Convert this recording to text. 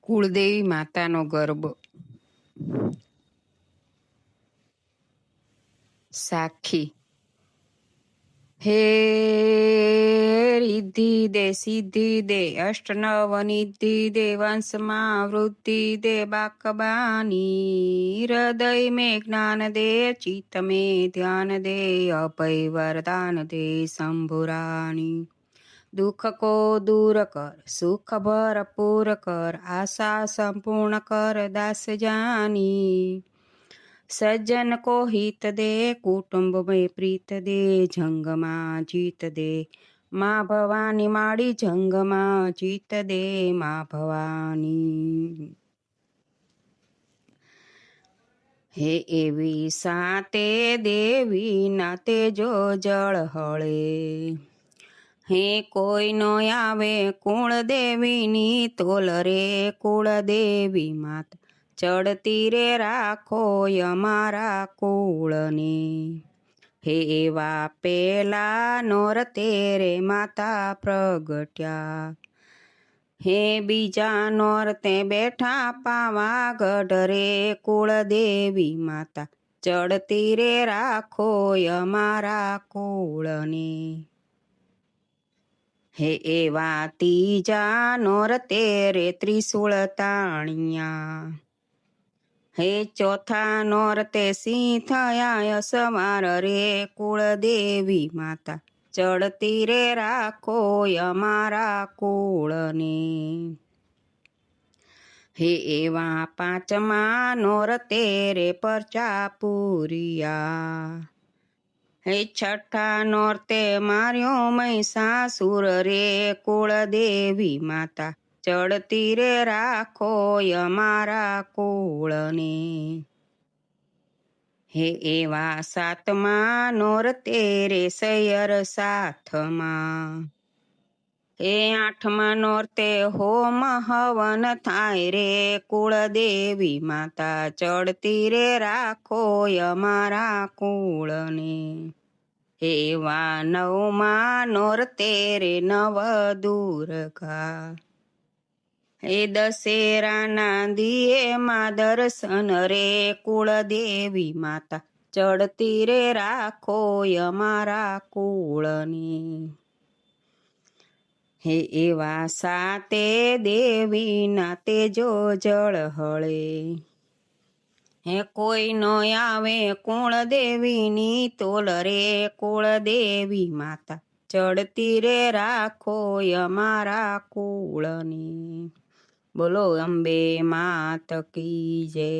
કુળદેવી માતાનો ગરબો. સાખી. હે રિદ્ધિ દે સિદ્ધિ દે અષ્ટનવ નિધિ દે વંશમાં વૃદ્ધિ દે બાકબાની હૃદય में જ્ઞાન દે ચિત્ત में ધ્યાન દે અભય વરદાન દે શંભુરાણી दुख को दूर कर सुख भरपूर कर आशा संपूर्ण कर दास जानी सज्जन को हित दे कुटुंब में प्रीत दे जंग में जीत दे माँ भवानी माड़ी जंग में जीत दे माँ भवानी हे एवी साते देवी नाते जो जल हळे हे कोई नो आवे कुलदेवीनी तोल रे कुलदेवी माता चढ़ती रे राखो અમારા કુળને હે એવા પેલા નોરતે રે માતા પ્રગટ્યા હે બીજા નોરતે બેઠા પાવાગઢ રે કુળદેવી માતા ચડતી રે રાખો અમારા કુળને હે એવા ત્રીજા નોરતે રે ત્રિશૂળ તાણિયા હે ચોથા નોરતે સિંહ થયા સવાર રે કુળદેવી માતા ચડતી રે રાખો અમારા કુળને હે એવા પાંચમા નોરતે રે પરચા પૂરિયા હે છઠ્ઠા નોરતે માર્યો મહિષાસુર રે કુળદેવી માતા ચડતી રે રાખો અમારા કુળને હે એવા સાતમા નોરતે રે સૈયર સાથમાં હે આઠમા નોરતે હોમ હવન થાય રે કુળદેવી માતા ચડતી રે રાખો અમારા કુળને એવા નવમા નોરતે રે નવ દુર્ગા હે દશેરાના દિયે માં દર્શન રે કુળદેવી માતા ચડતી રે રાખો અમારા કુળને હે એવા સાતે દેવીના તેજો જળ હળે હે કોઈ નો આવે કુળદેવીની તોલ રે કુળદેવી માતા ચડતી રે રાખો અમારા કુળને બોલો અંબે માત કી જય.